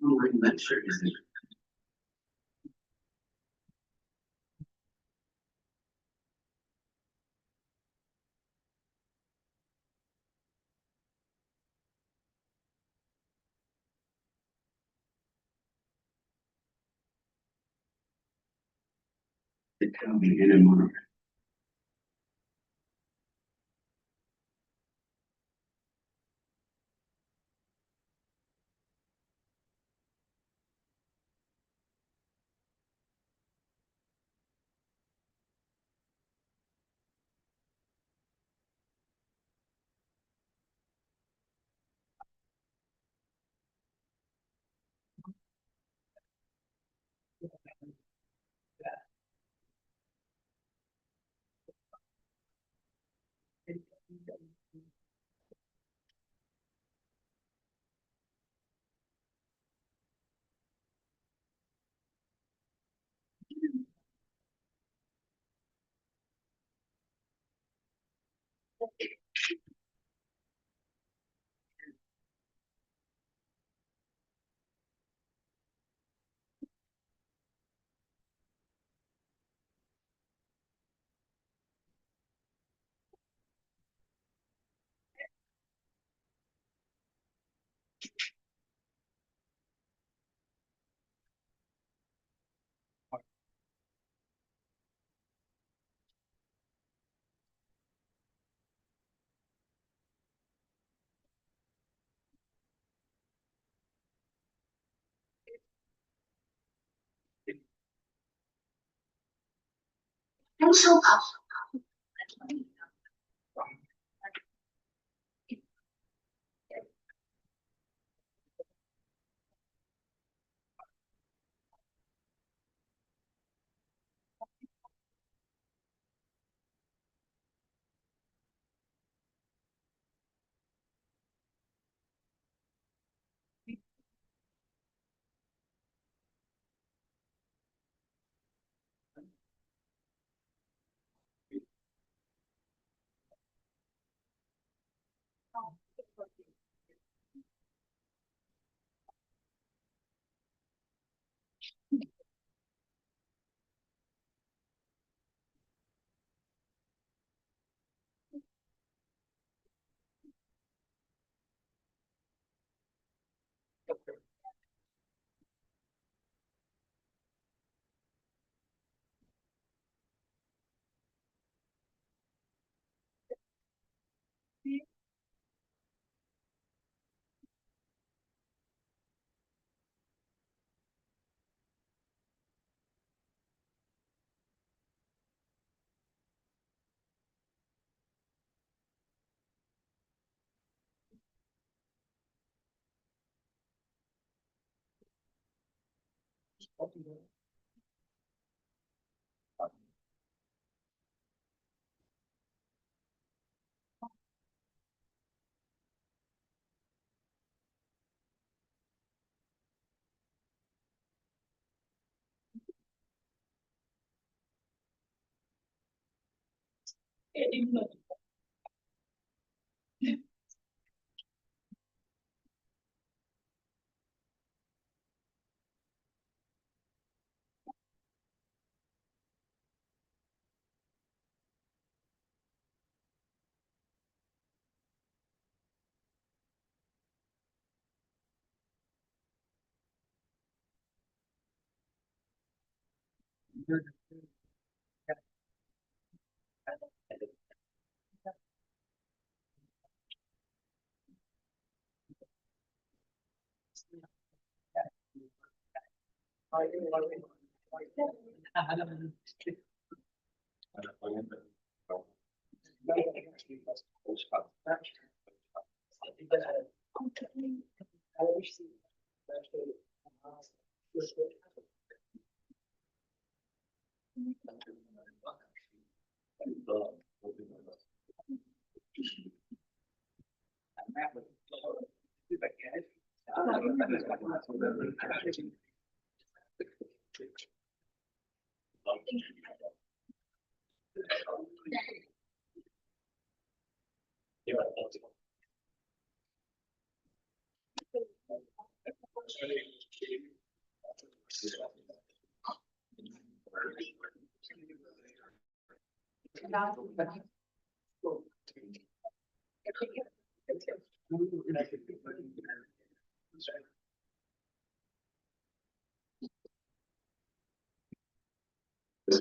Online lecture is becoming NMR.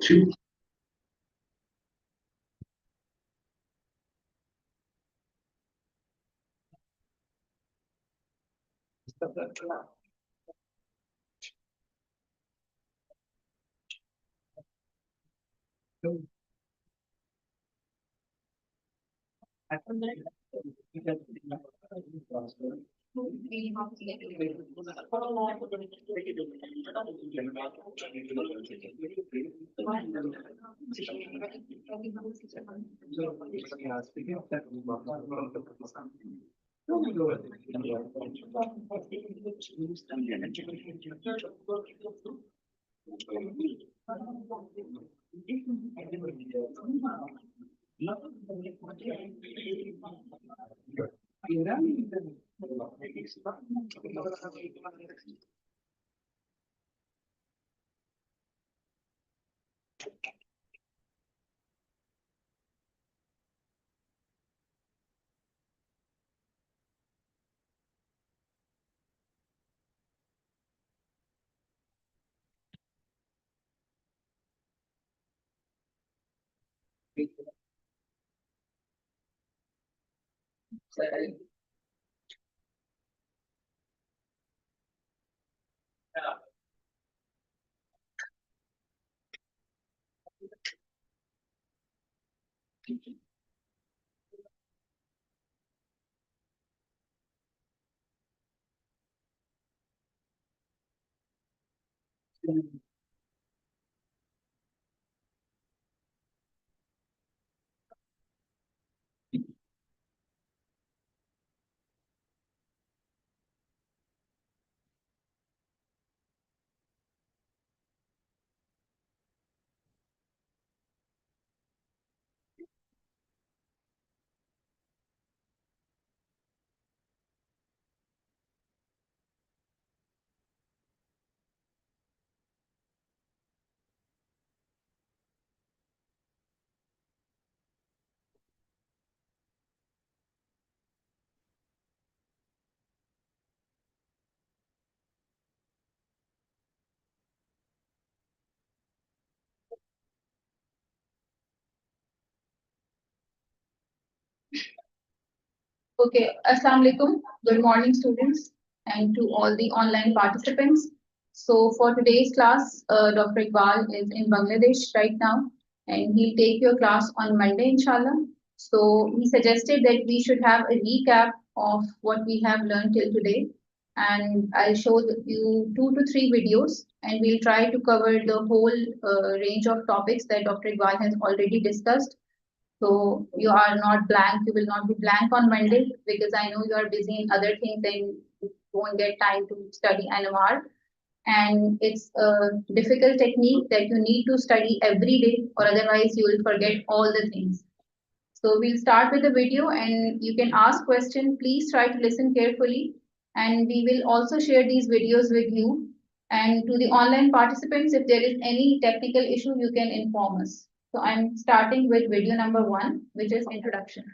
Two. Okay, Assalamu alaikum. Good morning, students, and to all the online participants. So, for today's class, Dr. Iqbal is in Bangladesh right now, and he'll take your class on Monday, inshallah. So, he suggested that we should have a recap of what we have learned till today. and I'll show you 2 to 3 videos, and we'll try to cover the whole range of topics that Dr. Iqbal has already discussed. So you are not blank, you will not be blank on Monday, because I know you are busy in other things and you won't get time to study NMR. And it's a difficult technique that you need to study every day, or otherwise you will forget all the things. So we'll start with the video and you can ask questions. Please try to listen carefully, and we will also share these videos with you. And to the online participants, if there is any technical issue, you can inform us. So I'm starting with video number 1, which is introduction.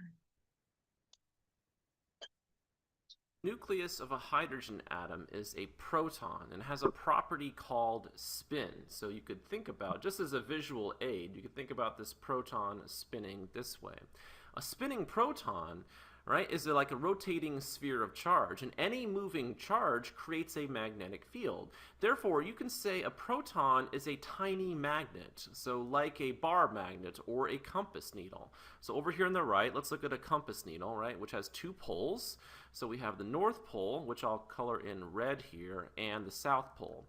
Nucleus of a hydrogen atom is a proton and has a property called spin. So you could think about, just as a visual aid, you could think about this proton spinning this way. A spinning proton, right, is like a rotating sphere of charge, and any moving charge creates a magnetic field. Therefore, you can say a proton is a tiny magnet, so like a bar magnet or a compass needle. So over here on the right, let's look at a compass needle, right, which has 2 poles. So we have the North Pole, which I'll color in red here, and the South Pole.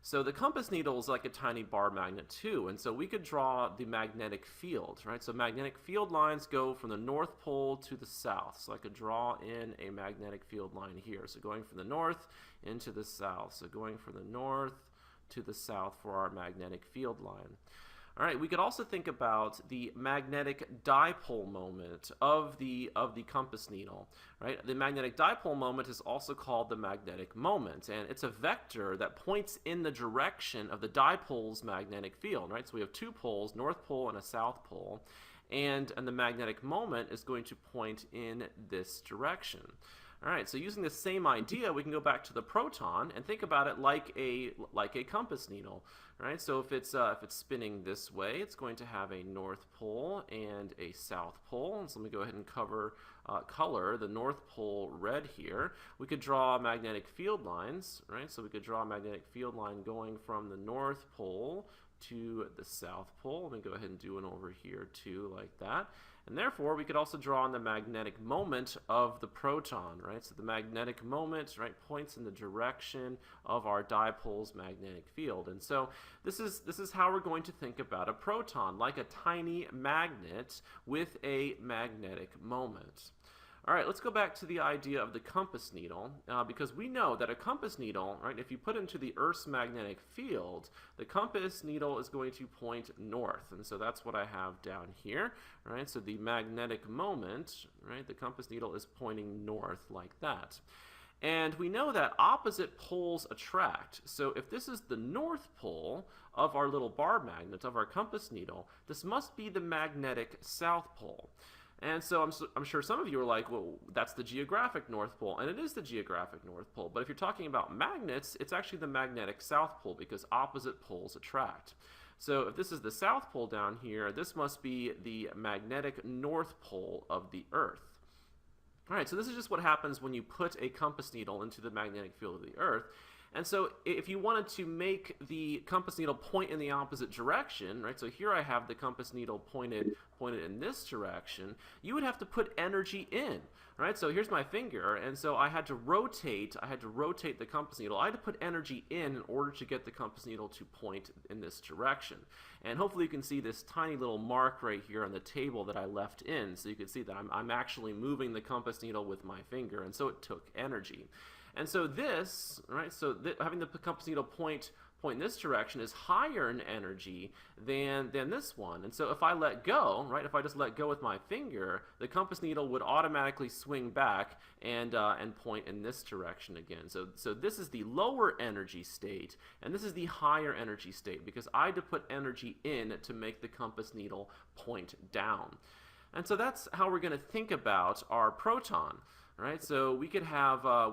So the compass needle is like a tiny bar magnet too, and so we could draw the magnetic field, right? So magnetic field lines go from the North Pole to the South. So I could draw in a magnetic field line here. So going from the North into the South. So going from the North to the South for our magnetic field line. All right, we could also think about the magnetic dipole moment of the compass needle, right? The magnetic dipole moment is also called the magnetic moment, and it's a vector that points in the direction of the dipole's magnetic field, right? So we have 2 poles, North Pole and a South Pole, and the magnetic moment is going to point in this direction. All right, so using the same idea, we can go back to the proton and think about it like a compass needle, right? So if it's spinning this way, it's going to have a North Pole and a South Pole. And so let me go ahead and color the North Pole red here. We could draw magnetic field lines, right? So we could draw a magnetic field line going from the North Pole to the South Pole. Let me go ahead and do one over here too, like that. And therefore, we could also draw on the magnetic moment of the proton, right? So the magnetic moment, right, points in the direction of our dipole's magnetic field. And so this is how we're going to think about a proton, like a tiny magnet with a magnetic moment. All right, let's go back to the idea of the compass needle, because we know that a compass needle, right, if you put into the Earth's magnetic field, the compass needle is going to point north, and so that's what I have down here, right? So the magnetic moment, right, the compass needle is pointing north like that. And we know that opposite poles attract. So if this is the North Pole of our little bar magnet, of our compass needle, this must be the magnetic South Pole. And so I'm sure some of you are like, well, that's the geographic North Pole, and it is the geographic North Pole. But if you're talking about magnets, it's actually the magnetic South Pole, because opposite poles attract. So if this is the South Pole down here, this must be the magnetic North Pole of the Earth. All right, so this is just what happens when you put a compass needle into the magnetic field of the Earth. And so if you wanted to make the compass needle point in the opposite direction, right, so here I have the compass needle pointed in this direction, you would have to put energy in, right? So here's my finger, and so I had to rotate the compass needle. I had to put energy in order to get the compass needle to point in this direction. And hopefully you can see this tiny little mark right here on the table that I left in, so you can see that I'm actually moving the compass needle with my finger, and so it took energy. And so this, right, so having the compass needle point in this direction is higher in energy than this one. And so if I let go, right, if I just let go with my finger, the compass needle would automatically swing back and point in this direction again. So this is the lower energy state, and this is the higher energy state, because I had to put energy in to make the compass needle point down. And so that's how we're going to think about our proton. Right, so we could have a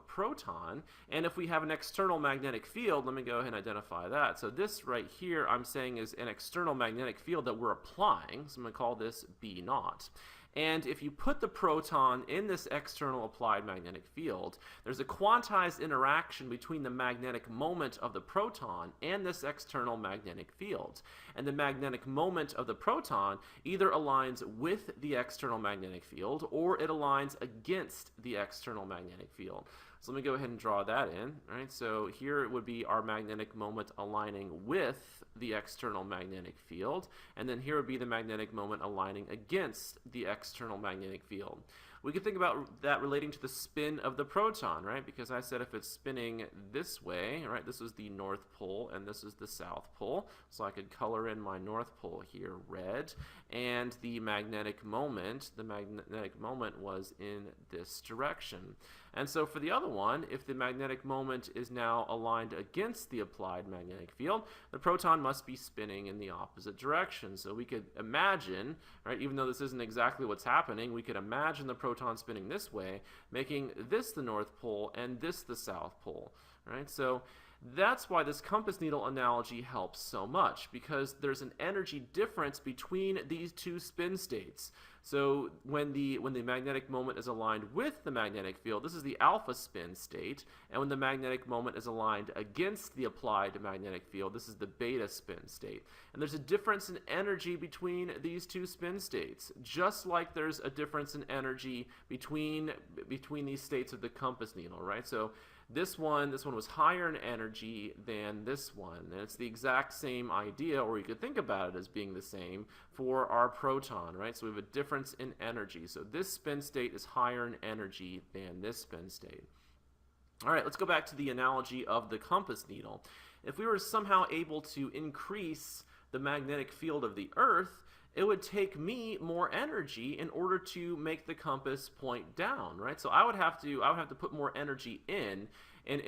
proton, and if we have an external magnetic field, let me go ahead and identify that. So this right here, I'm saying, is an external magnetic field that we're applying. So I'm going to call this B naught. And if you put the proton in this external applied magnetic field, there's a quantized interaction between the magnetic moment of the proton and this external magnetic field. And the magnetic moment of the proton either aligns with the external magnetic field or it aligns against the external magnetic field. So let me go ahead and draw that in. All right, so here it would be our magnetic moment aligning with the external magnetic field, and then here would be the magnetic moment aligning against the external magnetic field. We could think about that relating to the spin of the proton, right? Because I said if it's spinning this way, right, this is the north pole and this is the south pole. So I could color in my north pole here red, and the magnetic moment was in this direction. And so for the other one, if the magnetic moment is now aligned against the applied magnetic field, the proton must be spinning in the opposite direction. So we could imagine, right, even though this isn't exactly what's happening, we could imagine the proton spinning this way, making this the north pole and this the south pole, right? So that's why this compass needle analogy helps so much, because there's an energy difference between these two spin states. So when the magnetic moment is aligned with the magnetic field, this is the alpha spin state, and when the magnetic moment is aligned against the applied magnetic field, this is the beta spin state. And there's a difference in energy between these two spin states, just like there's a difference in energy between these states of the compass needle, right? So this one was higher in energy than this one, and it's the exact same idea, or you could think about it as being the same for our proton, right? So we have a difference in energy. So this spin state is higher in energy than this spin state. All right, let's go back to the analogy of the compass needle. If we were somehow able to increase the magnetic field of the Earth, it would take me more energy in order to make the compass point down, right? So I would have to put more energy in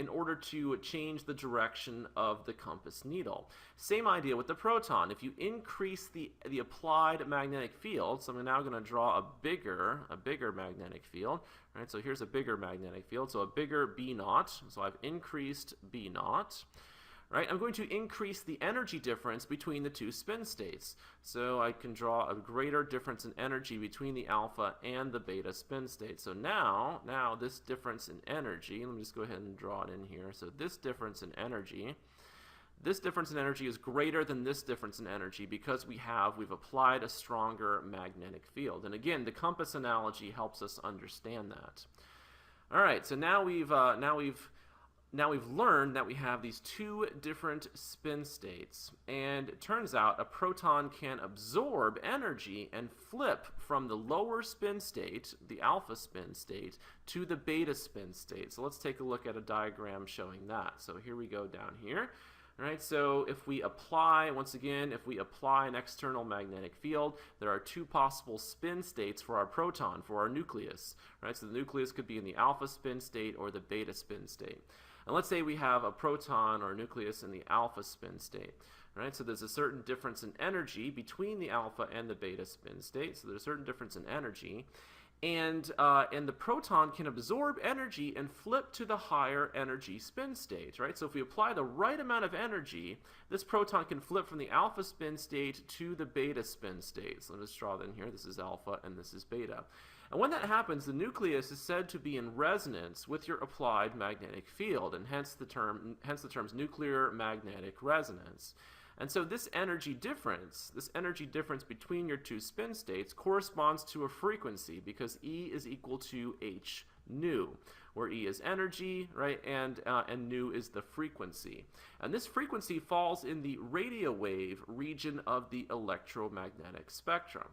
order to change the direction of the compass needle. Same idea with the proton. If you increase the applied magnetic field, so I'm now going to draw a bigger magnetic field, right? So here's a bigger magnetic field, so a bigger B naught. So I've increased B naught. Right, I'm going to increase the energy difference between the two spin states. So I can draw a greater difference in energy between the alpha and the beta spin state. So now this difference in energy, let me just go ahead and draw it in here. So this difference in energy is greater than this difference in energy because we've applied a stronger magnetic field. And again, the compass analogy helps us understand that. All right, so now we've learned that we have these two different spin states, and it turns out a proton can absorb energy and flip from the lower spin state, the alpha spin state, to the beta spin state. So let's take a look at a diagram showing that. So here we go down here. All right, so if we apply an external magnetic field, there are two possible spin states for our proton, for our nucleus. Right, so the nucleus could be in the alpha spin state or the beta spin state. And let's say we have a proton or nucleus in the alpha spin state. Right? So there's a certain difference in energy between the alpha and the beta spin state. So there's a certain difference in energy. And the proton can absorb energy and flip to the higher energy spin state. Right? So if we apply the right amount of energy, this proton can flip from the alpha spin state to the beta spin state. So let's draw that in here. This is alpha and this is beta. And when that happens, the nucleus is said to be in resonance with your applied magnetic field, and hence the terms nuclear magnetic resonance. And so this energy difference between your two spin states corresponds to a frequency, because E is equal to h nu, where E is energy, right, and nu is the frequency. And this frequency falls in the radio wave region of the electromagnetic spectrum.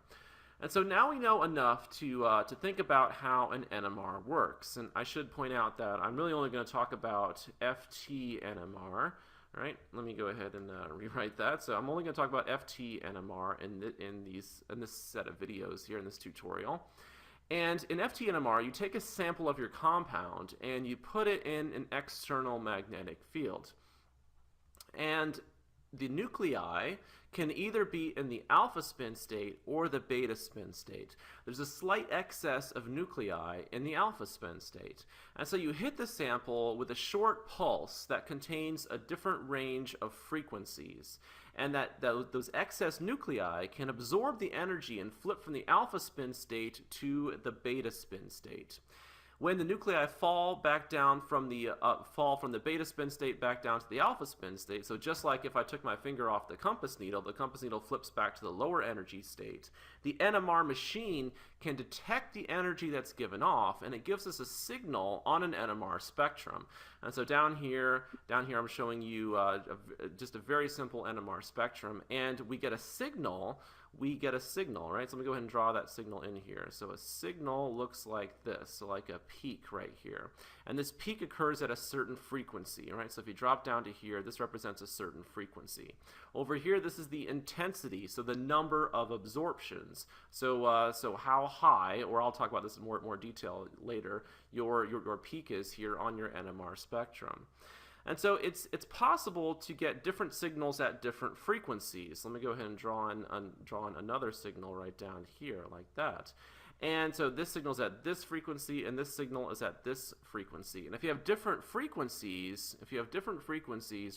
And so now we know enough to think about how an NMR works. And I should point out that I'm really only going to talk about FT NMR. Right? Let me go ahead and rewrite that. So I'm only going to talk about FT NMR in this set of videos here in this tutorial. And in FT NMR, you take a sample of your compound and you put it in an external magnetic field. And the nuclei can either be in the alpha spin state or the beta spin state. There's a slight excess of nuclei in the alpha spin state. And so you hit the sample with a short pulse that contains a different range of frequencies. And those excess nuclei can absorb the energy and flip from the alpha spin state to the beta spin state. When the nuclei fall back down from the beta spin state back down to the alpha spin state, so just like if I took my finger off the compass needle flips back to the lower energy state. The NMR machine can detect the energy that's given off, and it gives us a signal on an NMR spectrum. And so down here I'm showing you just a very simple NMR spectrum, and we get a signal, right? So let me go ahead and draw that signal in here. So a signal looks like this, so like a peak right here. And this peak occurs at a certain frequency, right? So if you drop down to here, this represents a certain frequency. Over here, this is the intensity, so the number of absorptions. So so how high, or I'll talk about this in more detail later, your peak is here on your NMR spectrum. And so it's possible to get different signals at different frequencies. Let me go ahead and draw in another signal right down here like that. And so this signal is at this frequency, and this signal is at this frequency. And if you have different frequencies,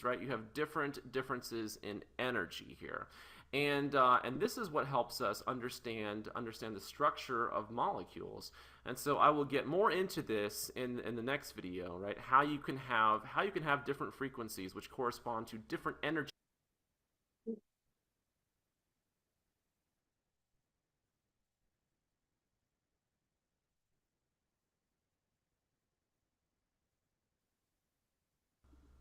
right, you have different differences in energy here. And this is what helps us understand the structure of molecules. And so I will get more into this in the next video, right? How you can have different frequencies which correspond to different energy.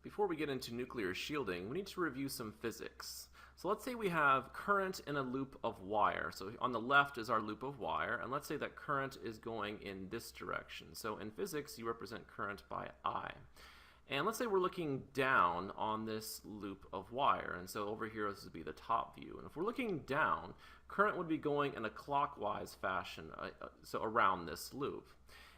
Before we get into nuclear shielding, we need to review some physics. So let's say we have current in a loop of wire. So on the left is our loop of wire, and let's say that current is going in this direction. So in physics, you represent current by I. And let's say we're looking down on this loop of wire, and so over here this would be the top view. And if we're looking down, current would be going in a clockwise fashion, so around this loop.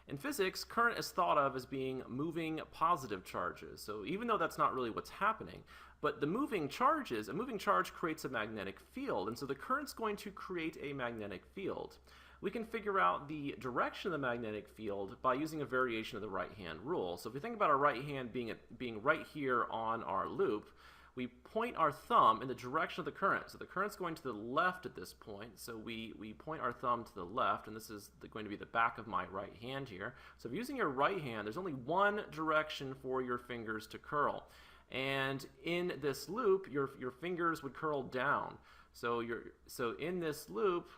In physics, current is thought of as being moving positive charges. So even though that's not really what's happening, but the moving charges, a moving charge creates a magnetic field, and so the current's going to create a magnetic field. We can figure out the direction of the magnetic field by using a variation of the right-hand rule. So if we think about our right hand being right here on our loop, we point our thumb in the direction of the current. So the current's going to the left at this point, so we point our thumb to the left, and this is going to be the back of my right hand here. So if you're using your right hand, there's only one direction for your fingers to curl. And in this loop, your fingers would curl down. So in this loop,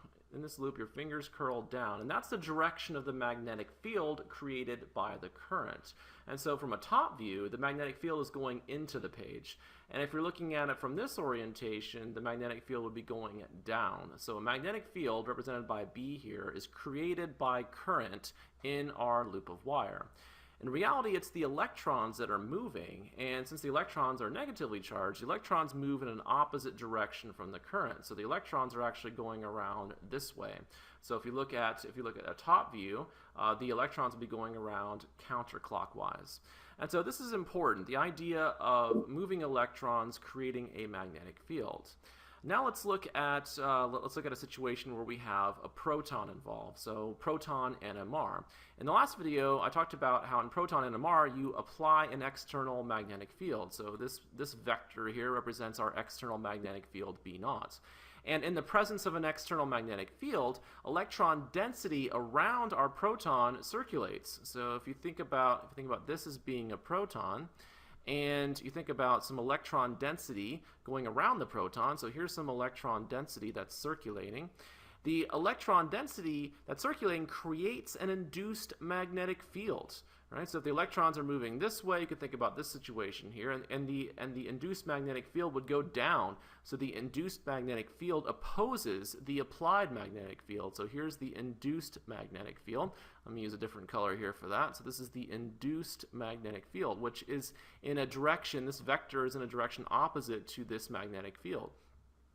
your fingers curl down, and that's the direction of the magnetic field created by the current. And so from a top view, the magnetic field is going into the page. And if you're looking at it from this orientation, the magnetic field would be going down. So a magnetic field, represented by B here, is created by current in our loop of wire. In reality, it's the electrons that are moving, and since the electrons are negatively charged, the electrons move in an opposite direction from the current. So the electrons are actually going around this way. So if you look at a top view, the electrons will be going around counterclockwise. And so this is important, the idea of moving electrons creating a magnetic field. Now let's look at a situation where we have a proton involved, so proton NMR. In the last video, I talked about how in proton NMR you apply an external magnetic field. So this vector here represents our external magnetic field B0. And in the presence of an external magnetic field, electron density around our proton circulates. So if you think about this as being a proton, and you think about some electron density going around the proton, so here's some electron density that's circulating. The electron density that's circulating creates an induced magnetic field, right? So if the electrons are moving this way, you could think about this situation here, and the induced magnetic field would go down. So the induced magnetic field opposes the applied magnetic field. So here's the induced magnetic field. Let me use a different color here for that. So this is the induced magnetic field, which is in a direction, this vector is in a direction opposite to this magnetic field.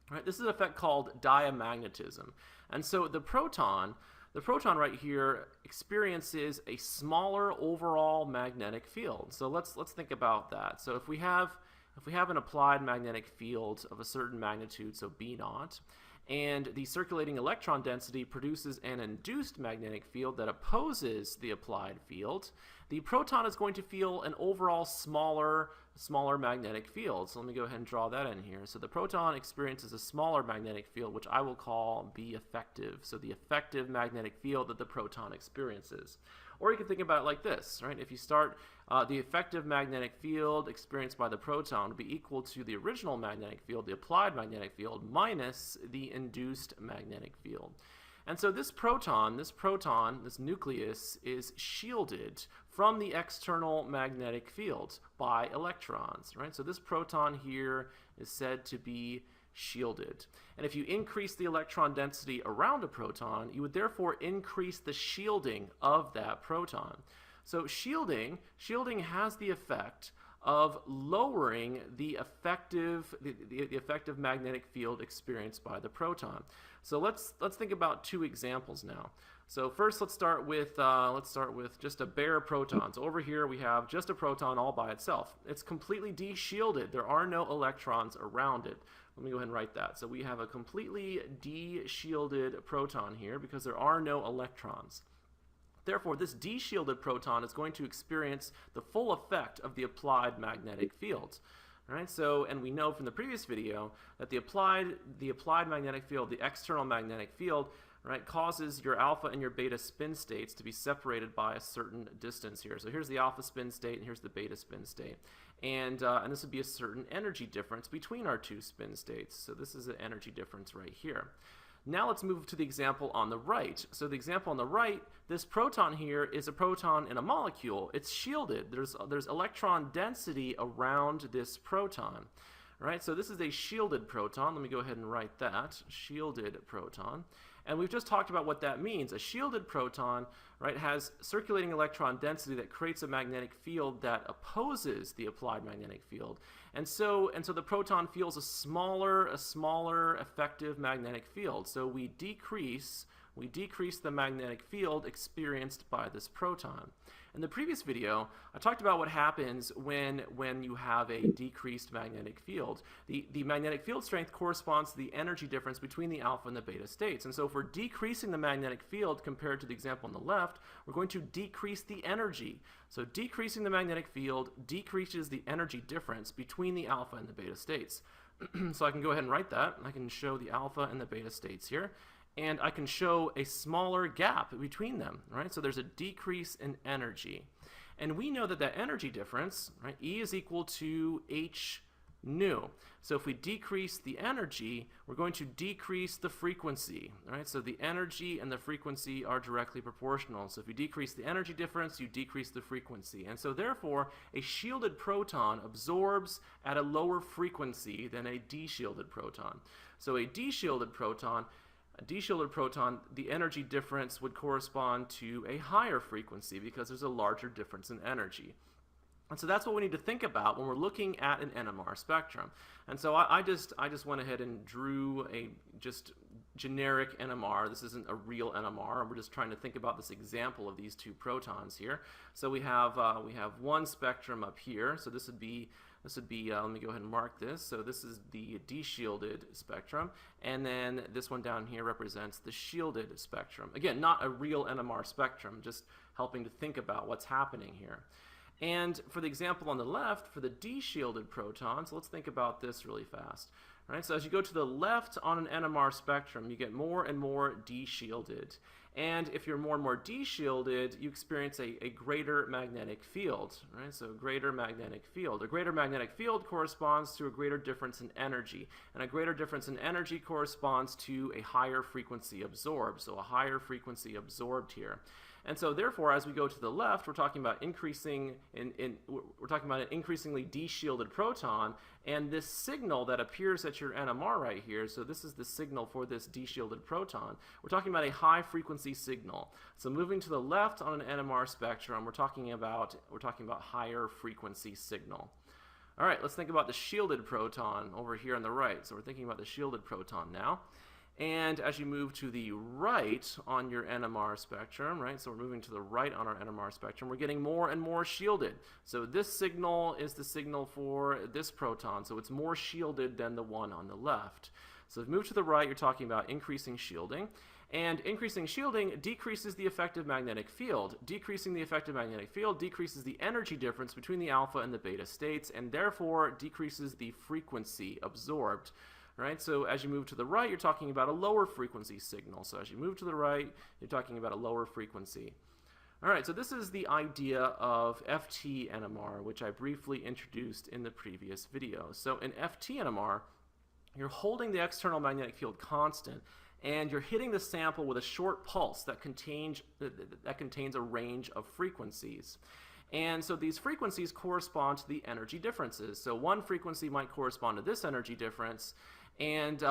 Right? This is an effect called diamagnetism. And so the proton right here experiences a smaller overall magnetic field. So let's think about that. So if we have an applied magnetic field of a certain magnitude, so B0, and the circulating electron density produces an induced magnetic field that opposes the applied field, the proton is going to feel an overall smaller magnetic field. So let me go ahead and draw that in here. So the proton experiences a smaller magnetic field, which I will call B effective. So the effective magnetic field that the proton experiences. Or you can think about it like this, right? If you start the effective magnetic field experienced by the proton to be equal to the original magnetic field, the applied magnetic field, minus the induced magnetic field. And so this proton, this nucleus, is shielded from the external magnetic field by electrons, right? So this proton here is said to be shielded. And if you increase the electron density around a proton, you would therefore increase the shielding of that proton. So shielding has the effect of lowering the effective magnetic field experienced by the proton. So let's think about two examples now. So first, let's start with just a bare proton. So over here we have just a proton all by itself. It's completely de-shielded. There are no electrons around it. Let me go ahead and write that. So we have a completely de-shielded proton here because there are no electrons. Therefore, this de-shielded proton is going to experience the full effect of the applied magnetic field. Right? So, and we know from the previous video that the applied magnetic field, the external magnetic field, right, causes your alpha and your beta spin states to be separated by a certain distance here. So here's the alpha spin state and here's the beta spin state. And this would be a certain energy difference between our two spin states. So this is an energy difference right here. Now let's move to the example on the right. So the example on the right, this proton here is a proton in a molecule. It's shielded. There's electron density around this proton. Right? So this is a shielded proton. Let me go ahead and write that. Shielded proton. And we've just talked about what that means. A shielded proton, right, has circulating electron density that creates a magnetic field that opposes the applied magnetic field. And so the proton feels a smaller effective magnetic field. So we decrease the magnetic field experienced by this proton. In the previous video, I talked about what happens when you have a decreased magnetic field. The magnetic field strength corresponds to the energy difference between the alpha and the beta states. And so if we're decreasing the magnetic field compared to the example on the left, we're going to decrease the energy. So decreasing the magnetic field decreases the energy difference between the alpha and the beta states. So I can go ahead and write that. I can show the alpha and the beta states here. And I can show a smaller gap between them, right? So there's a decrease in energy. And we know that that energy difference, right, E is equal to h nu. So if we decrease the energy, we're going to decrease the frequency, right? So the energy and the frequency are directly proportional. So if you decrease the energy difference, you decrease the frequency. And so therefore, a shielded proton absorbs at a lower frequency than a de-shielded proton. So a de-shielded proton, the energy difference would correspond to a higher frequency because there's a larger difference in energy. And so that's what we need to think about when we're looking at an NMR spectrum. And so I just went ahead and drew a just generic NMR. This isn't a real NMR. We're just trying to think about this example of these two protons here. So we have one spectrum up here. So this would be let me go ahead and mark this. So this is the de-shielded spectrum, and then this one down here represents the shielded spectrum. Again, not a real NMR spectrum, just helping to think about what's happening here. And for the example on the left, for the de-shielded protons, let's think about this really fast. Right? So as you go to the left on an NMR spectrum, you get more and more de-shielded. And if you're more and more de-shielded, you experience a greater magnetic field. Right? So greater magnetic field. A greater magnetic field corresponds to a greater difference in energy. And a greater difference in energy corresponds to a higher frequency absorbed. So a higher frequency absorbed here. And so therefore, as we go to the left, we're talking about we're talking about an increasingly de-shielded proton, and this signal that appears at your NMR right here, so this is the signal for this de-shielded proton. We're talking about a high frequency signal. So moving to the left on an NMR spectrum, we're talking about higher frequency signal. All right, let's think about the shielded proton over here on the right. So we're thinking about the shielded proton now. And as you move to the right on your NMR spectrum, right, so we're moving to the right on our NMR spectrum, we're getting more and more shielded. So this signal is the signal for this proton, so it's more shielded than the one on the left. So if you move to the right, you're talking about increasing shielding. And increasing shielding decreases the effective magnetic field. Decreasing the effective magnetic field decreases the energy difference between the alpha and the beta states, and therefore decreases the frequency absorbed. Right? So as you move to the right, you're talking about a lower frequency signal. So as you move to the right, you're talking about a lower frequency. All right, so this is the idea of FT NMR, which I briefly introduced in the previous video. So in FT NMR, you're holding the external magnetic field constant, and you're hitting the sample with a short pulse that contains a range of frequencies. And so these frequencies correspond to the energy differences. So one frequency might correspond to this energy difference, and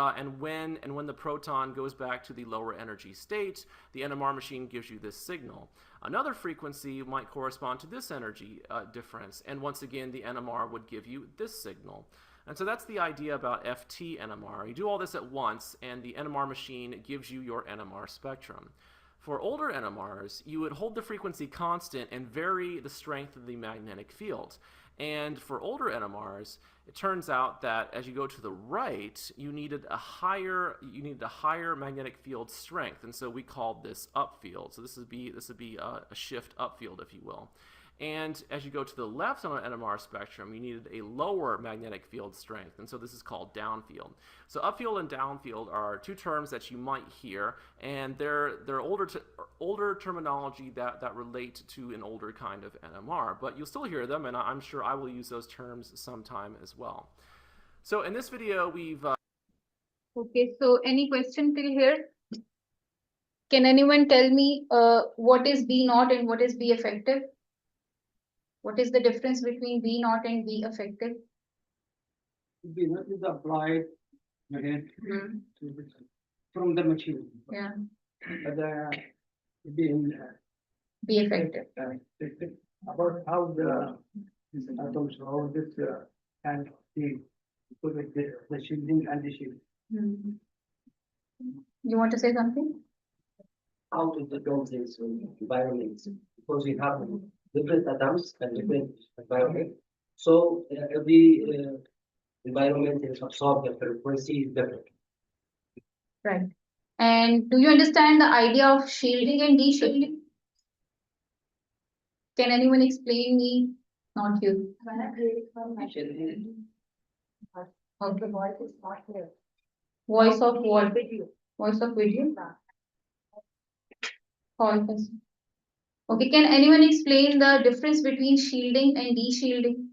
when the proton goes back to the lower energy state, the NMR machine gives you this signal. Another frequency might correspond to this energy difference, and once again the NMR would give you this signal. And so that's the idea about FT NMR. You do all this at once, and the NMR machine gives you your NMR spectrum. For older NMRs, you would hold the frequency constant and vary the strength of the magnetic field. And for older NMRs, it turns out that as you go to the right, you needed a higher magnetic field strength, and so we called this upfield. So this would be a shift upfield, if you will. And as you go to the left on an NMR spectrum, you needed a lower magnetic field strength, and so this is called downfield. So upfield and downfield are two terms that you might hear, and they're older terminology that relate to an older kind of NMR, but you'll still hear them, and I'm sure I will use those terms sometime as well. So in this video, we've... Okay, so any question till here? Can anyone tell me what is B naught and what is B effective? What is the difference between B naught and B effective? B naught is applied from the machine. Yeah. Being B effective. about how the atoms, how this can be put with the shielding and the shield. You want to say something? Out of the context of environments, because we have different atoms and different environment. So every environment is absorbed the frequency is different. Right. And do you understand the idea of shielding and de-shielding? Can anyone explain me? Not you. Okay. Voice is not clear. Voice of what? Video. Voice of video? Okay, can anyone explain the difference between shielding and de-shielding?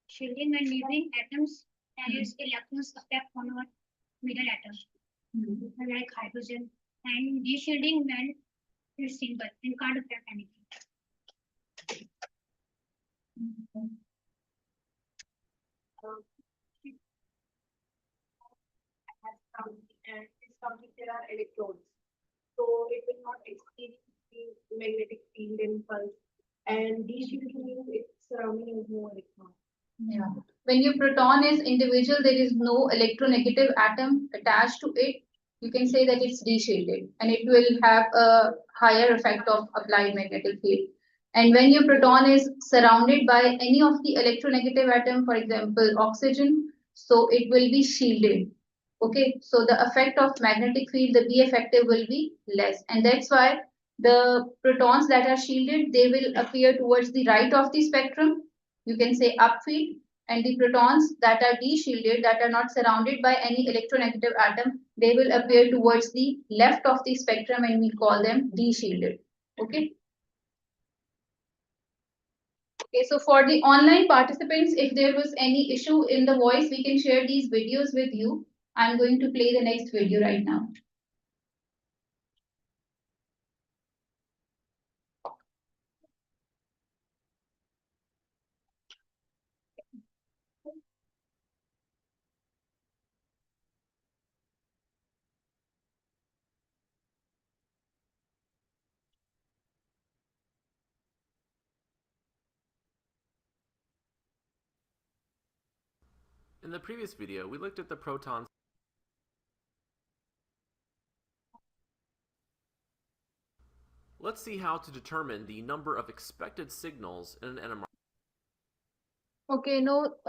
Shielding and leaving atoms as electrons affect on our middle atom, like hydrogen, and de-shielding when it's simple and can't affect anything. There are electrons, so it will not exceed the magnetic field impulse, and de-shielding means its surrounding is no electron. Yeah. When your proton is individual, there is no electronegative atom attached to it. You can say that it's de-shielded, and it will have a higher effect of applied magnetic field. And when your proton is surrounded by any of the electronegative atom, for example, oxygen, so it will be shielded. Okay, so the effect of magnetic field, the B effective, will be less, and that's why the protons that are shielded, they will appear towards the right of the spectrum. You can say upfield, and the protons that are de-shielded, that are not surrounded by any electronegative atom, they will appear towards the left of the spectrum, and we call them de-shielded. Okay. Okay, so for the online participants, if there was any issue in the voice, we can share these videos with you. I'm going to play the next video right now. In the previous video, we looked at the protons. Let's see how to determine the number of expected signals in an NMR. Okay,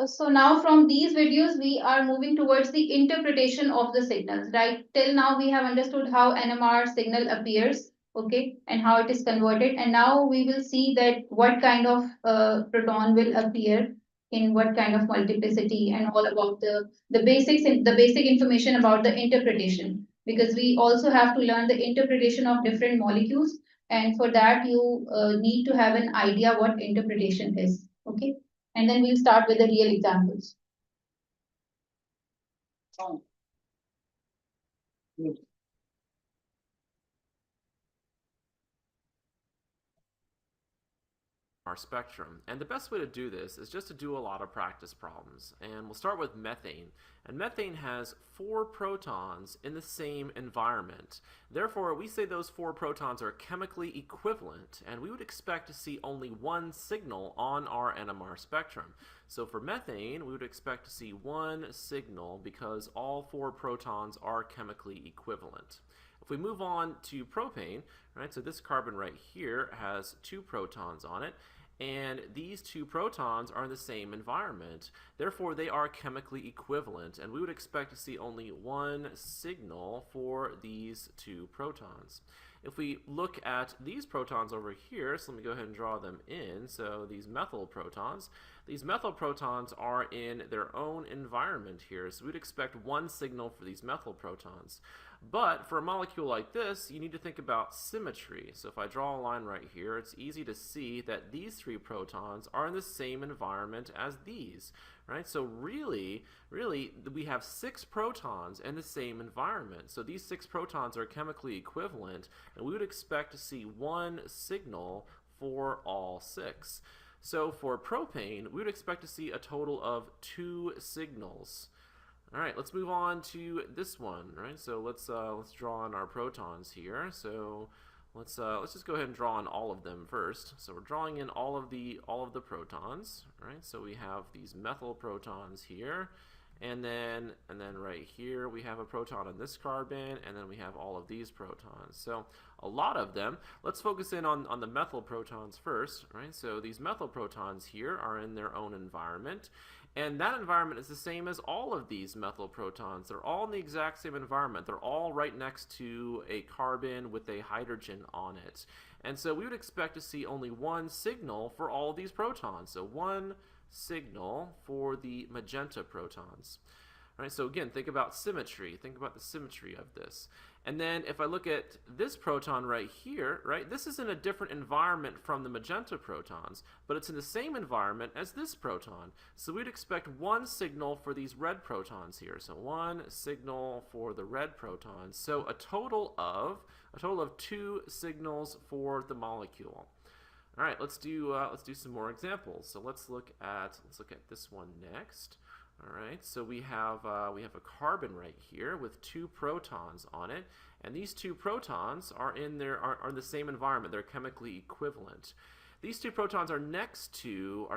so now from these videos, we are moving towards the interpretation of the signals, right? Till now, we have understood how NMR signal appears, okay, and how it is converted. And now we will see that what kind of proton will appear in what kind of multiplicity, and all about the basic information about the interpretation. because we also have to learn the interpretation of different molecules. And for that, you need to have an idea what interpretation is. Okay. And then we'll start with the real examples. Our spectrum. And the best way to do this is just to do a lot of practice problems. And we'll start with methane. And methane has 4 protons in the same environment. Therefore, we say those 4 protons are chemically equivalent, and we would expect to see only one signal on our NMR spectrum. So for methane, we would expect to see one signal because all 4 protons are chemically equivalent. If we move on to propane, right, so this carbon right here has 2 protons on it, and these 2 protons are in the same environment. Therefore, they are chemically equivalent, and we would expect to see only one signal for these 2 protons. If we look at these protons over here, so let me go ahead and draw them in. So these methyl protons are in their own environment here, so we'd expect one signal for these methyl protons. But for a molecule like this, you need to think about symmetry. So if I draw a line right here, it's easy to see that these 3 protons are in the same environment as these, right? So really, we have 6 protons in the same environment. So these 6 protons are chemically equivalent, and we would expect to see one signal for all 6. So for propane, we would expect to see a total of 2 signals. All right, let's move on to this one, right? So let's draw on our protons here. So let's just go ahead and draw on all of them first. So we're drawing in all of the protons, right? So we have these methyl protons here, and then right here we have a proton on this carbon, and then we have all of these protons. So a lot of them. Let's focus in on the methyl protons first, right? So these methyl protons here are in their own environment. And that environment is the same as all of these methyl protons. They're all in the exact same environment. They're all right next to a carbon with a hydrogen on it. And so we would expect to see only one signal for all of these protons. So one signal for the magenta protons. All right, so again, think about symmetry. Think about the symmetry of this. And then if I look at this proton right here, right, this is in a different environment from the magenta protons, but it's in the same environment as this proton. So we'd expect one signal for these red protons here. So one signal for the red protons. So a total of 2 signals for the molecule. All right, let's do some more examples. So let's look at this one next. All right, so we have a carbon right here with 2 protons on it, and these 2 protons are in the same environment. They're chemically equivalent. These 2 protons are next to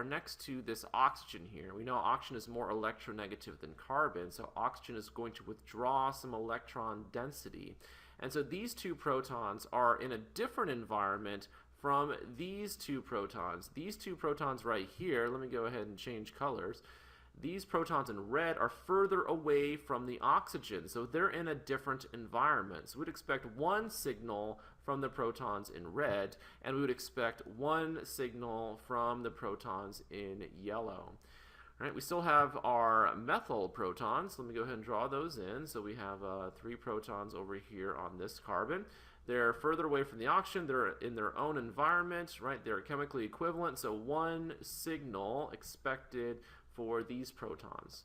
this oxygen here. We know oxygen is more electronegative than carbon, so oxygen is going to withdraw some electron density. And so these 2 protons are in a different environment from these 2 protons. These 2 protons right here, let me go ahead and change colors. These protons in red are further away from the oxygen, so they're in a different environment. So we'd expect one signal from the protons in red, and we would expect one signal from the protons in yellow. All right, we still have our methyl protons. Let me go ahead and draw those in. So we have 3 protons over here on this carbon. They're further away from the oxygen. They're in their own environment, right? They're chemically equivalent, so one signal expected for these protons.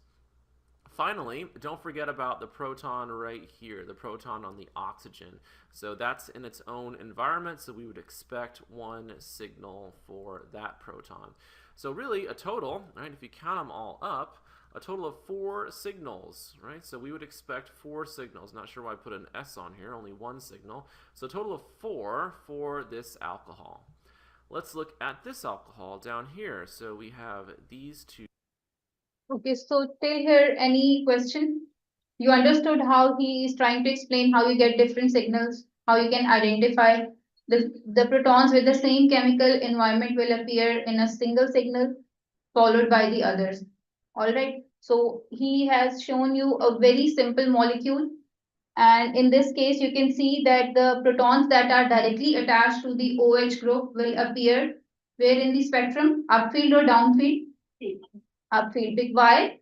Finally, don't forget about the proton right here, the proton on the oxygen. So that's in its own environment, so we would expect one signal for that proton. So really a total, right, if you count them all up, a total of 4 signals, right? So we would expect 4 signals. Not sure why I put an S on here, only one signal. So a total of 4 for this alcohol. Let's look at this alcohol down here. So we have these 2. Okay, so till here, any question? You understood how he is trying to explain how you get different signals, how you can identify the protons with the same chemical environment will appear in a single signal followed by the others. All right, so he has shown you a very simple molecule. And in this case, you can see that the protons that are directly attached to the OH group will appear where in the spectrum, upfield or downfield? Upfield. Why?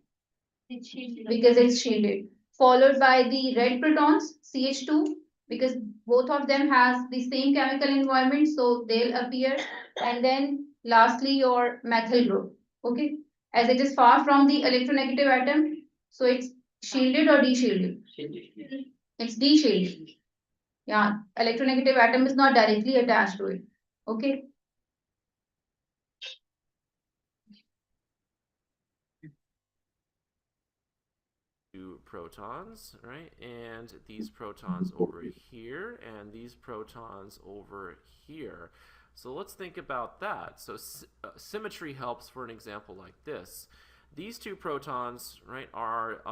It's shielded. Because it's shielded. followed by the red protons, CH2, because both of them has the same chemical environment, so they'll appear. And then lastly, your methyl group, okay? As it is far from the electronegative atom, so it's shielded or de-shielded? It's de-shielded. Yeah, electronegative atom is not directly attached to it, okay? Two protons, right? And these protons over here, and these protons over here. So let's think about that. So symmetry helps for an example like this. These two protons, right, are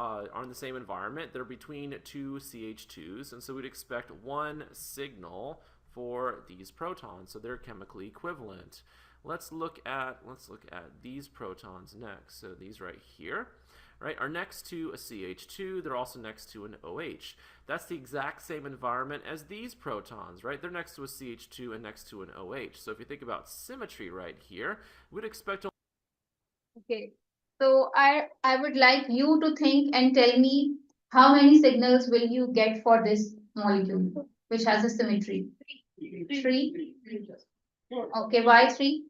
in the same environment. They're between two CH2s, and so we'd expect one signal for these protons. So they're chemically equivalent. Let's look at these protons next. So these right here, right, are next to a CH2. They're also next to an OH. That's the exact same environment as these protons, right? They're next to a CH2 and next to an OH. So if you think about symmetry right here, we'd expect. Okay. So I would like you to think and tell me how many signals will you get for this molecule, which has a symmetry? 3. Okay, why 3?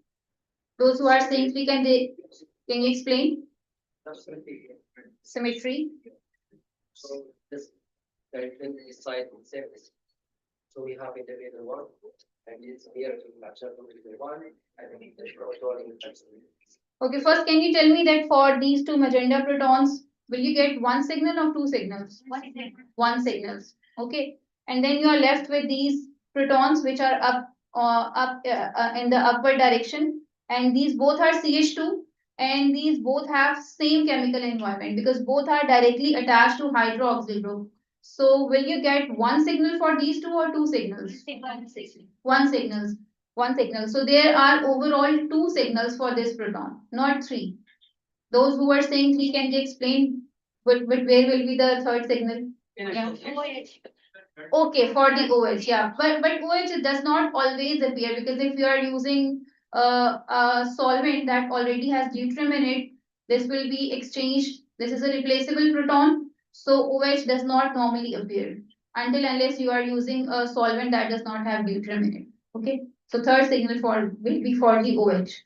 Those who are saying 3, can you explain? Symmetry. So this direction is side and surface. So we have individual one, and it's here to match up with the one, and the proton is. Okay, first can you tell me that for these two magenta protons, will you get one signal or two signals? One signals. Okay, and then you are left with these protons which are up in the upward direction, and these both are CH2, and these both have same chemical environment because both are directly attached to hydroxyl group. So will you get one signal for these two or two signals? One signal. One signal. So there are overall 2 signals for this proton, not 3. Those who are saying 3, can you explain where will be the third signal? Yeah. Okay, for the OH, yeah. But OH does not always appear, because if you are using a solvent that already has deuterium in it, this will be exchanged. This is a replaceable proton, so OH does not normally appear until unless you are using a solvent that does not have deuterium in it. Okay, so third signal will be for the OH.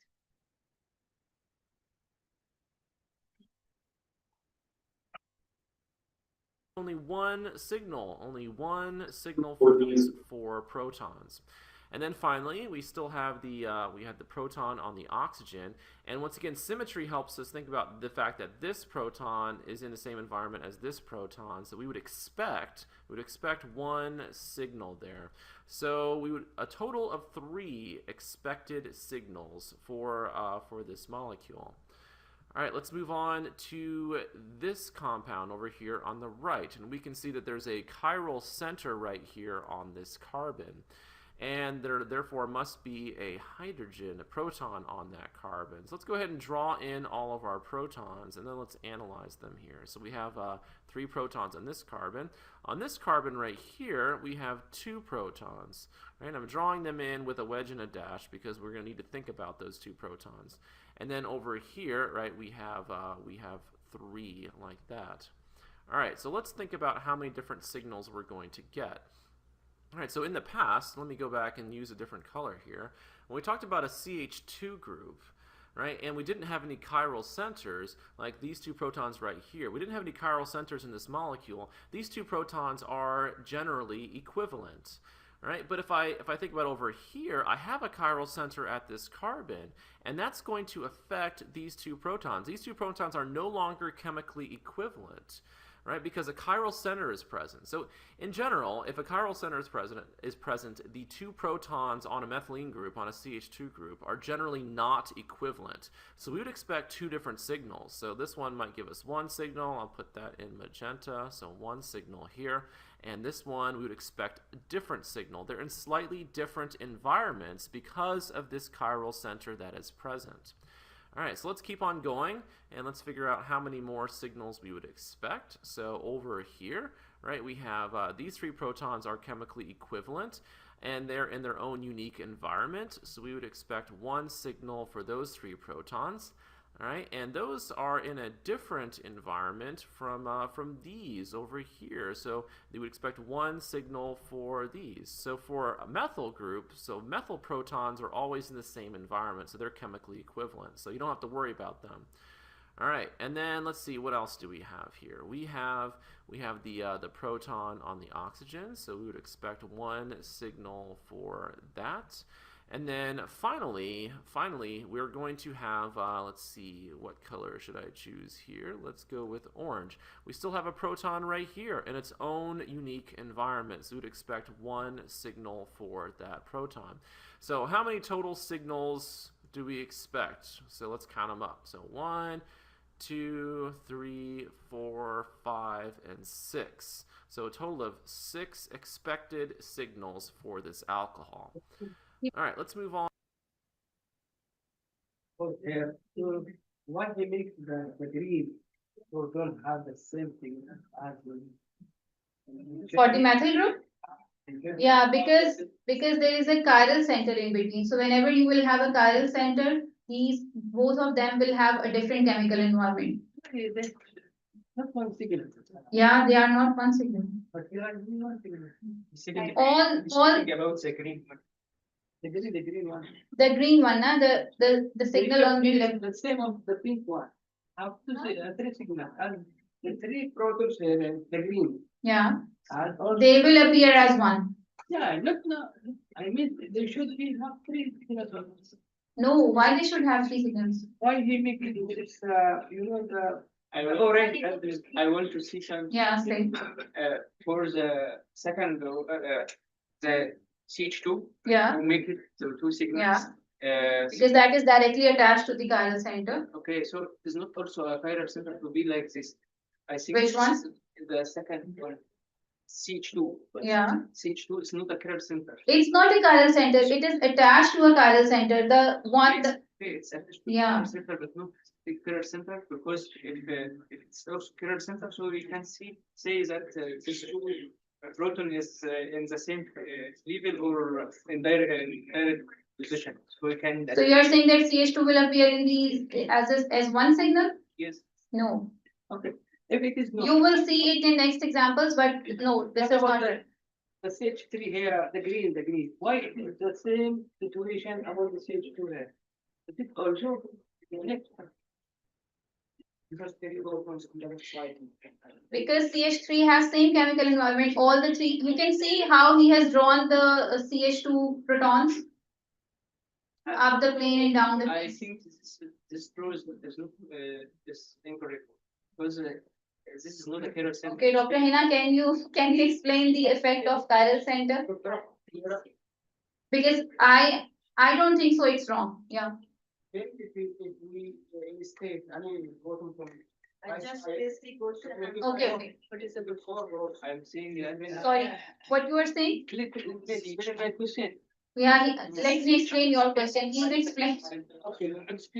Only one signal for these 4 protons. And then finally, we still have the proton on the oxygen. And once again, symmetry helps us think about the fact that this proton is in the same environment as this proton. So we would expect one signal there. So we would a total of 3 expected signals for this molecule. All right, let's move on to this compound over here on the right. And we can see that there's a chiral center right here on this carbon. And there therefore must be a hydrogen, a proton on that carbon. So let's go ahead and draw in all of our protons, and then let's analyze them here. So we have 3 protons on this carbon. On this carbon right here, we have 2 protons. Right? I'm drawing them in with a wedge and a dash because we're going to need to think about those 2 protons. And then over here, right, we have 3 like that. All right, so let's think about how many different signals we're going to get. All right, so in the past, let me go back and use a different color here. When we talked about a CH2 group, right, and we didn't have any chiral centers, like these 2 protons right here, we didn't have any chiral centers in this molecule. These 2 protons are generally equivalent. Right? But if I think about over here, I have a chiral center at this carbon, and that's going to affect these 2 protons. These 2 protons are no longer chemically equivalent, right? Because a chiral center is present. So in general, if a chiral center is present, the 2 protons on a methylene group, on a CH2 group, are generally not equivalent. So we would expect 2 different signals. So this one might give us 1 signal. I'll put that in magenta, so 1 signal here. And this one, we would expect a different signal. They're in slightly different environments because of this chiral center that is present. All right, so let's keep on going, and let's figure out how many more signals we would expect. So over here, right, we have these 3 protons are chemically equivalent, and they're in their own unique environment. So we would expect 1 signal for those 3 protons. All right, and those are in a different environment from these over here. So you would expect one signal for these. So for a methyl group, so methyl protons are always in the same environment, so they're chemically equivalent. So you don't have to worry about them. All right, and then let's see, what else do we have here? We have the proton on the oxygen, so we would expect one signal for that. And then finally, we're going to have, let's see, what color should I choose here? Let's go with orange. We still have a proton right here in its own unique environment, so we'd expect one signal for that proton. So how many total signals do we expect? So let's count them up. So 1, 2, 3, 4, 5, and 6. So a total of 6 expected signals for this alcohol. All right, let's move on. Okay, so why they make the green proton have the same thing as the. For the methyl group? Yeah, because there is a chiral center in between. So whenever you will have a chiral center, both of them will have a different chemical environment. Not one signal. Yeah, they are not one signal. But they are one signal. All About the green one. The green one. the green one, na, the signal on the left. The same of the pink one. Up to the 3 signal and the 3 protons here in the green. Yeah, And also, they will appear as one. yeah, not no. I mean, they should be have 3 signals. No, why they should have 3 signals? Why he make it this, you know, the. I want to see some. Yeah, say. For the second, the CH2, Yeah, we make it to 2 signals. because that is directly attached to the chiral center. Okay, so it's not also a chiral center to be like this. I think Which this one? is the second one, CH2. Yeah. CH2 is not a chiral center. It's not a chiral center, it is attached to a chiral center. The one, Okay, it's attached to Yeah. chiral center, but not the chiral center, because if it's also chiral center, so we can say that this proton is in the same level or in direct position. So we can. so you are saying that CH2 will appear in the as one signal? Yes. No. Okay, if it is not. You will see it in next examples, but no, this What is about not. the CH3 here, the green. Why it is the same situation about the CH2 here? Is it also connected? Because there you go from the other side. Because CH3 has same chemical environment, all the 3, you can see how he has drawn the CH2 protons up the plane and down the I plane. think this proves that there's no this incorrect because this is not a chiral center. Okay, Dr. Hina, can you explain the effect of chiral center? Because I don't think so it's wrong, yeah. If we state, I mean, bottom from. I just raised the question. Okay. What is it before? I'm saying the. Sorry, what you were saying? My question. Yeah, let me explain your question, he will explain. Okay,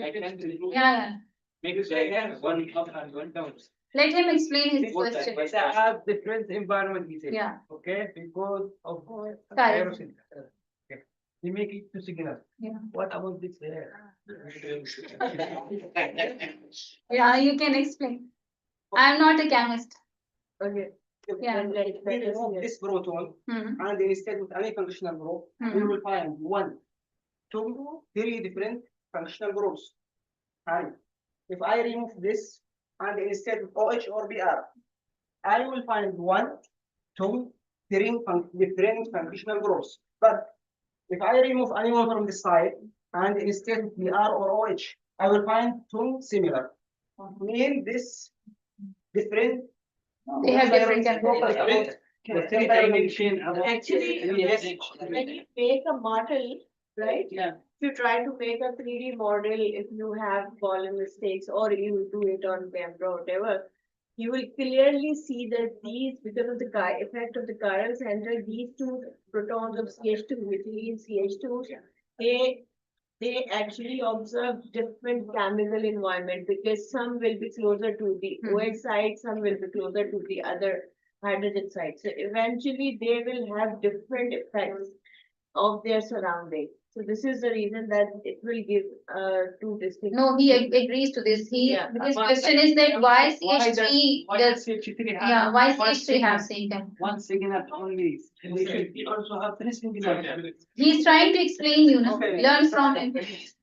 I can remove. Yeah, Make it one up and one down. let him explain his Both question. sides. They have different environment, he said. Yeah. Okay, because of Chiral. chiral. Okay, he make it 2 signals. Yeah. What about this here? Yeah, you can explain. I'm not a chemist. Okay. Yeah. We remove this proton and instead with any functional group, we will find 1, 2, 3 different functional groups. And if I remove this and instead of OH or BR, I will find 1, 2, 3 different functional groups. But if I remove anyone from the side and instead of BR or OH, I will find 2 similar. Mean this different. They have different chemical. Actually, when you make a model, right? Yeah. If you try to make a 3D model, if you have column mistakes or you do it on camera or whatever, you will clearly see that these, because of the effect of the chiral center, these 2 protons of CH2, which is CH2, they actually observe different chemical environment because some will be closer to the OH side, some will be closer to the other hydrogen side. So eventually they will have different effects of their surrounding. So this is the reason that it will give two distinct. No, he agrees to this. His question is that why CH3 does, yeah, why CH3 have same chemical? One signal only. We also have three signals. He's trying to explain you, no? Okay. Learn from him. If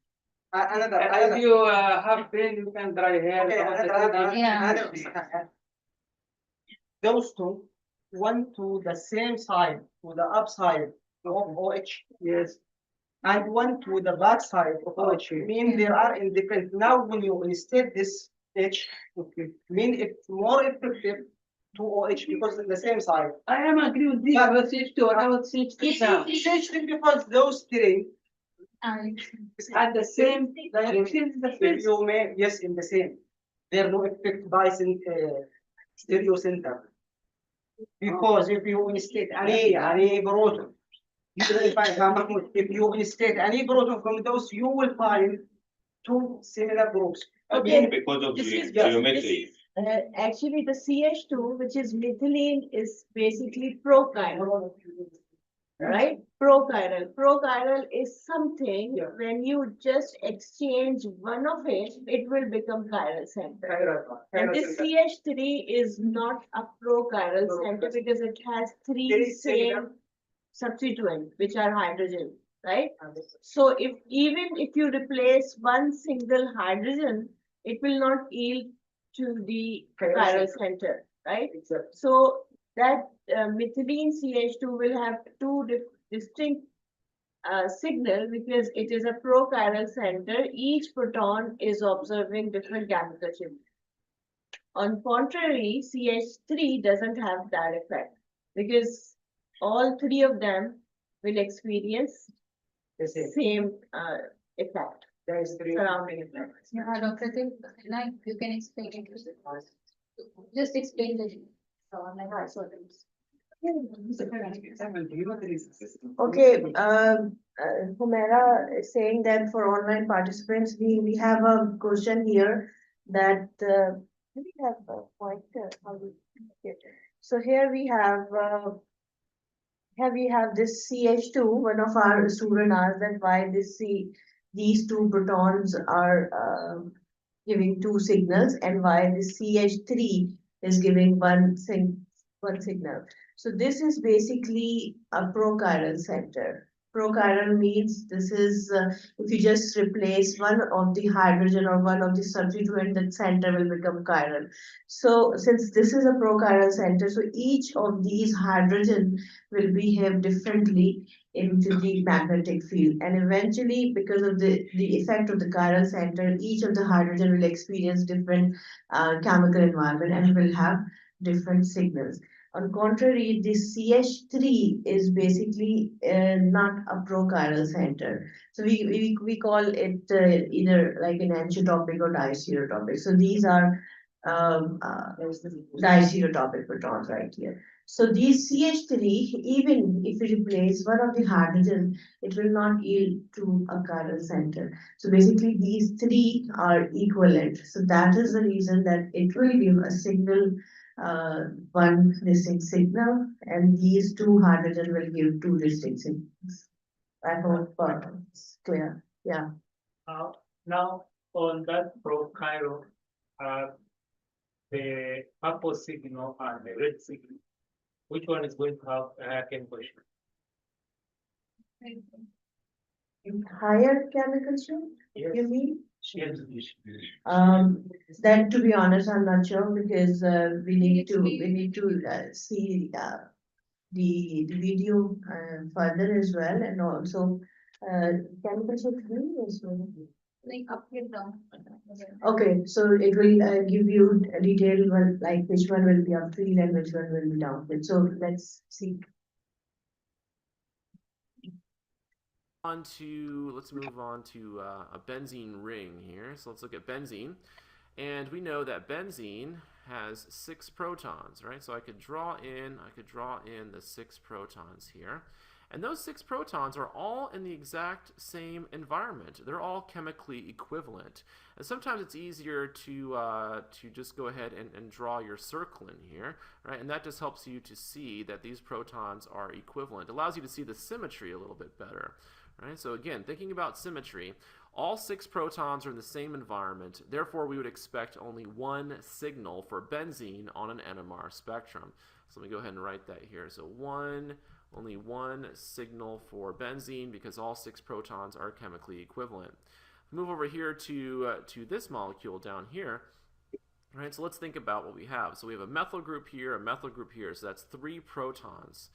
you have pain, you can dry hair. Yeah. Those two went to the same side, to the upside of OH. Yes. And one to the back side of OH. Mean they are independent. Now, when you instate this H, mean it's more effective to OH because it's the same side. I am agree with this. I will switch to I will switch to now. Because those three At the same direction, the if first. you may, yes, in the same. There no effect by stereo center. Because if you instate any proton, if you instate any proton from those, you will find two similar groups. Okay. Because of This is geometry. Actually, the CH2, which is methylene, is basically prochiral, right? Prochiral. Prochiral is something Yeah. when you just exchange one of it, it will become chiral center. And this CH3 is not a prochiral center because it has three same substituents, which are hydrogen, right? So even if you replace one single hydrogen, it will not yield to the chiral center, right? Exactly. So that methylene CH2 will have two distinct signal because it is a prochiral center. Each proton is observing different chemical shift. On contrary, CH3 doesn't have that effect because all three of them will experience The same. same effect, There is three. surrounding effect. Yeah, Dr. Thill, you can explain it. Just explain the. Okay, Humera is saying that for online participants, we have a question here that we have a pointer. So here we have this CH2. One of our student asked that why these two protons are giving two signals and why the CH3 is giving one signal. So this is basically a prochiral center. Prochiral means this is if you just replace one of the hydrogen or one of the substituent, that center will become chiral. So since this is a prochiral center, so each of these hydrogen will behave differently into the magnetic field, and eventually because of the effect of the chiral center, each of the hydrogen will experience different chemical environment and will have different signals. On contrary, this CH3 is basically not a prochiral center. So we call it either like an anisotropic or diastereotopic. So these are diastereotopic protons right here. So these CH3, even if we replace one of the hydrogen, it will not yield to a chiral center. So basically these three are equivalent. So that is the reason that it will give a signal, one distinct signal, and these two hydrogen will give two distinct signals. I hope it's clear. Yeah. Now on that prochiral, the purple signal and the red signal, which one is going to have a higher chemical shift? Higher chemical shift, Yes. you mean? Yes. That to be honest, I'm not sure because we need to see the video further as well, and also chemical shift as well. Like up and down. Okay, so it will give you a detailed one, like which one will be upfield and which one will be downfield. So let's see. Let's move on to a benzene ring here. So let's look at benzene. And we know that benzene has 6 protons, right? So I could draw in the 6 protons here. And those 6 protons are all in the exact same environment. They're all chemically equivalent. And sometimes it's easier to just go ahead and draw your circle in here, right? And that just helps you to see that these protons are equivalent. It allows you to see the symmetry a little bit better, Right? So again, thinking about symmetry, all 6 protons are in the same environment, therefore we would expect only one signal for benzene on an NMR spectrum. So let me go ahead and write that here. So only one signal for benzene because all 6 protons are chemically equivalent. Move over here to this molecule down here. Right, so let's think about what we have. So we have a methyl group here, a methyl group here, so that's 3 protons.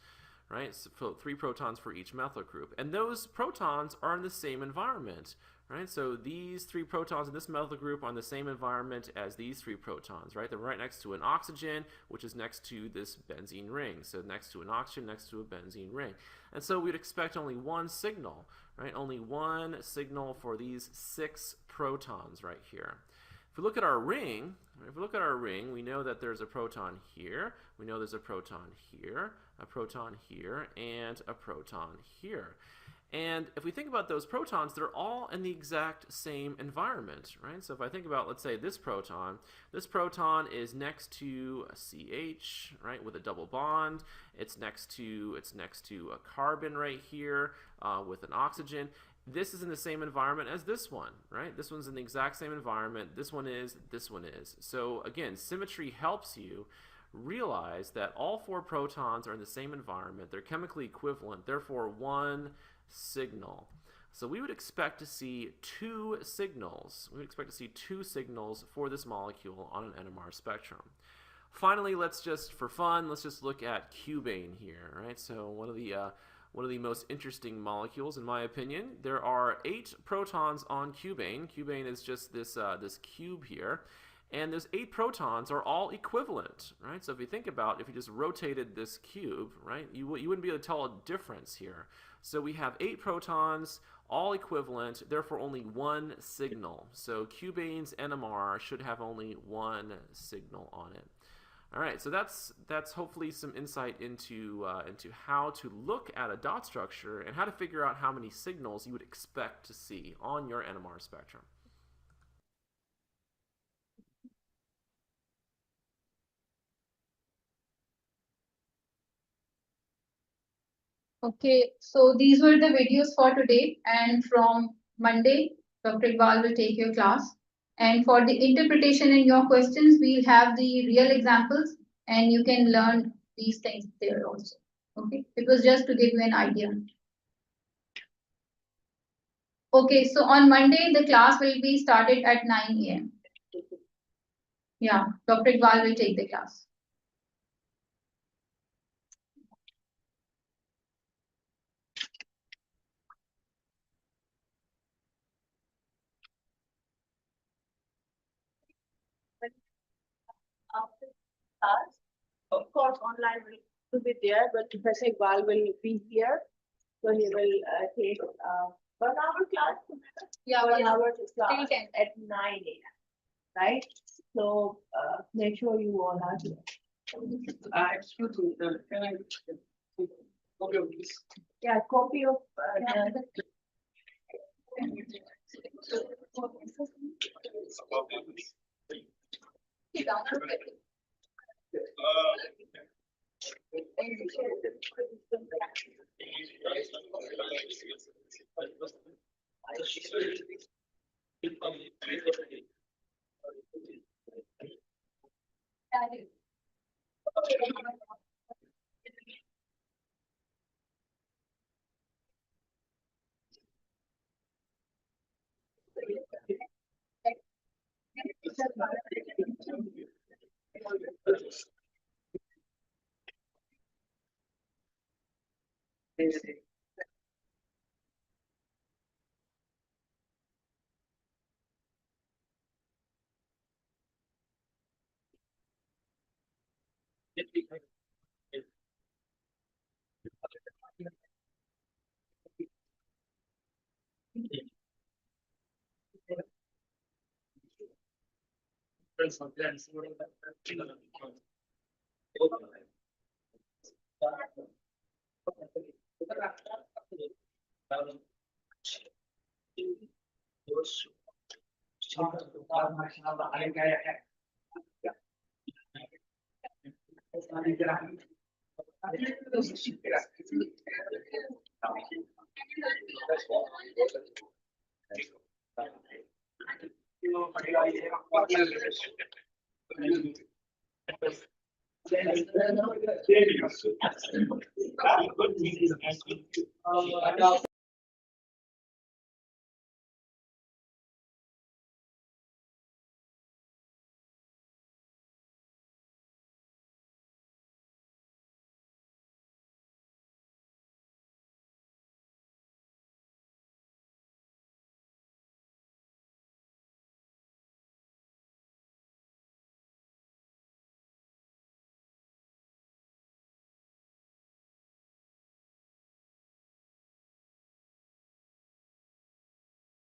Right, so 3 protons for each methyl group. And those protons are in the same environment. Right, so these 3 protons in this methyl group are in the same environment as these 3 protons. Right, they're right next to an oxygen, which is next to this benzene ring. So next to an oxygen, next to a benzene ring. And so we'd expect only one signal. Right, only one signal for these 6 protons right here. If we look at our ring, we know that there's a proton here, we know there's a proton here, a proton here, and a proton here. And if we think about those protons, they're all in the exact same environment, right? So if I think about, let's say, this proton is next to a CH, right, with a double bond. It's next to a carbon right here with an oxygen. This is in the same environment as this one, right? This one's in the exact same environment. This one is, this one is. So again, symmetry helps you realize that all 4 protons are in the same environment. They're chemically equivalent, therefore one signal. So we would expect to see 2 signals. We would expect to see 2 signals for this molecule on an NMR spectrum. Finally, for fun, let's just look at cubane here, right? So one of the most interesting molecules, in my opinion. There are 8 protons on cubane. Cubane is just this cube here. And those 8 protons are all equivalent, right? So if you think about, if you just rotated this cube, right, you wouldn't be able to tell a difference here. So we have 8 protons, all equivalent, therefore only one signal. So cubane's NMR should have only one signal on it. All right, so that's hopefully some insight into how to look at a dot structure and how to figure out how many signals you would expect to see on your NMR spectrum. Okay, so these were the videos for today, and from Monday, Dr. Iqbal will take your class. And for the interpretation in your questions, we'll have the real examples, and you can learn these things there also. Okay, it was just to give you an idea. Okay, so on Monday, the class will be started at 9 a.m. Yeah, Dr. Iqbal will take the class. After class, of course, online will be there, but Professor Iqbal will be here. So he will take 1 hour class. Yeah, 1 hour class Till 10. at 9 a.m. Right? So make sure you all are here. Excuse me, can I copy of this? Yeah, copy of